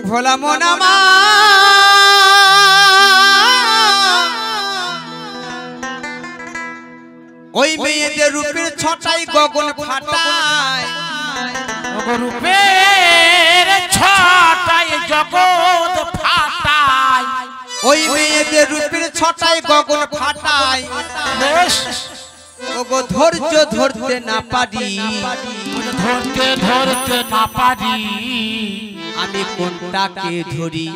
ভোলা মনামা ওই মেয়েদের রূপের ছটাই গগন ফাটায় রূপের ছটাই জগৎ ফাটায় ওই মেয়েদের রূপের ছটাই গগন ফাটায় ওগো ধৈর্য ধরতে না পারি ধরতে না পারি আমি কোনটাকে ধরি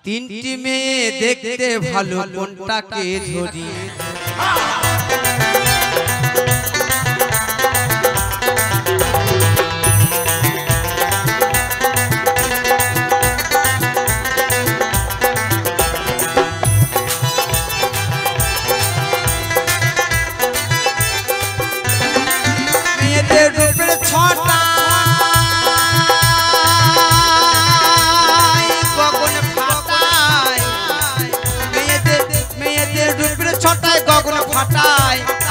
তিনটি মেয়ে দেখতে ভালো কোনটাকে ধরি মেয়েদের রূপের ছটা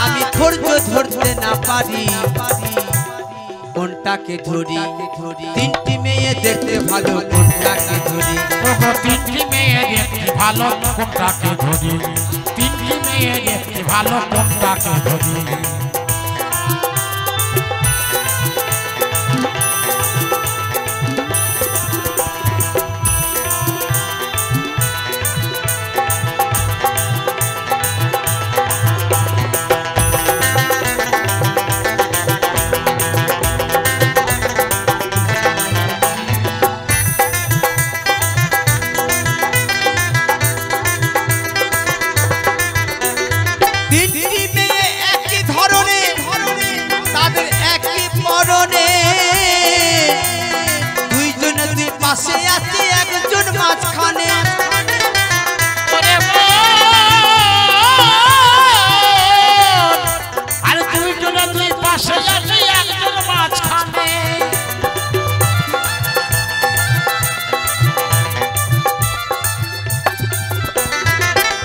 আমি ধৈর্য ধরতে না পারি কোনটাকে ধরি তিনটি মেয়ে দেখতে ভালো কোনটাকে ধরি তিনটি মেয়ে দেখতে ভালো কোনটাকে ধরি তিনটি মেয়ে দেখতে ভালো কোনটাকে ধরি একজন মাঝখানে আর দুইজন দুই পাশে আছে একজন মাঝখানে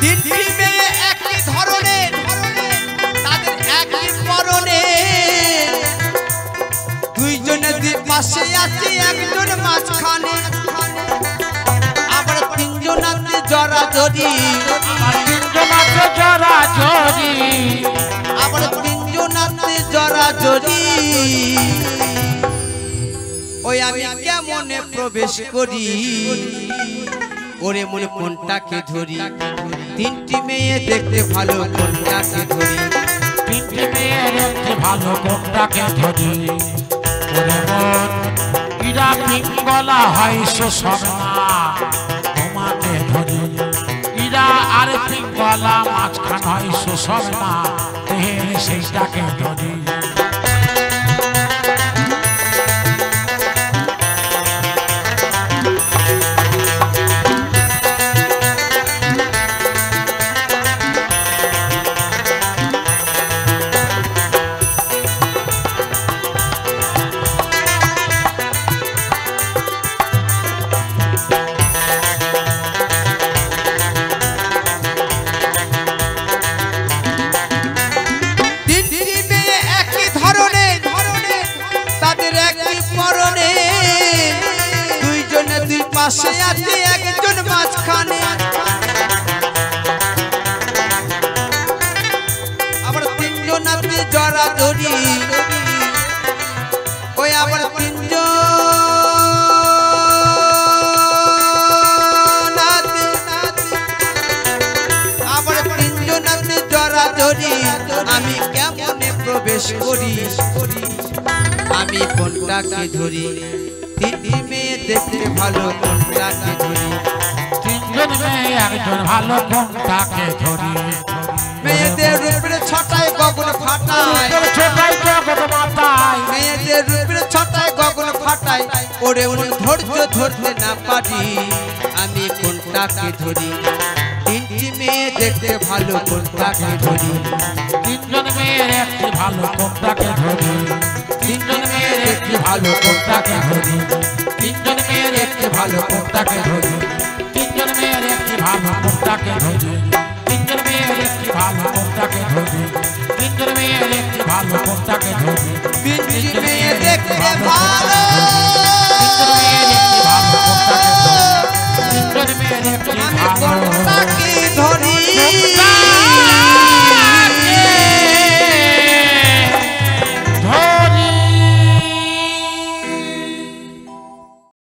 তিনটি মেয়ে একই ধরনের তাদের একই পরনে দুইজনে দুই পাশে আছে একজন মাঝখানে আবার তিনজনাতে জড়াজড়ি আবার তিনজনাতে জড়াজড়ি ওই আমি কেমনে প্রবেশ করি ওরে মনে কোনটাকে ধরি তিনটি মেয়ে দেখতে ভালো কোনটাকে ধরি তিনটি মেয়ে দেখতে ভালো কোনটাকে ধরি ওরে মন ইরা পিঙ্গলা হয় সোসনা তোমাকে ধরি ইরা আর পিঙ্গলা মাঝখান হয় সোসনা সেইটাকে ধরি পাশে আছে একজন মাঝখানে আবার তিনজন আছে জড়াজড়ি ওই আবার তিনজন আবার তিনজন আছে জড়াজড়ি আমি কেমনে প্রবেশ করি আমি কোনটাকে ধরি তিনটি মেয়ে দেখতে ভালো কোনটাকে ধরি তিনজন মেয়ে একজন ভালো কোনটাকে ধরি মেয়েদের রূপের ছটায় গগন ফাটায় মেয়েদের রূপের ছটায় গগন ফাটায় ওরে ওরে ধৈর্য ধরতে না পারি আমি কোনটাকে ধরি তিনটি মেয়ে দেখতে ভালো কোনটাকে ধরি তিনজন মেয়ের একটি ভালো কোনটাকে ধরি তিনজন মেয়ের একটি ভালো কোনটাকে ধরি তিনজন মেয়ের একটি ভালো কোনটাকে ধরি তিনজন মেয়ের একটি ভালো কোনটাকে ধরি তিনজন মেয়ের একটি ভালো কোনটাকে ধরি তিনজন মেয়ের একটি ভালো কোনটাকে ধরি তিনটি মেয়ে দেখতে ভালো তিনজন মেয়ের একটি আমি ভালো কোনটাকে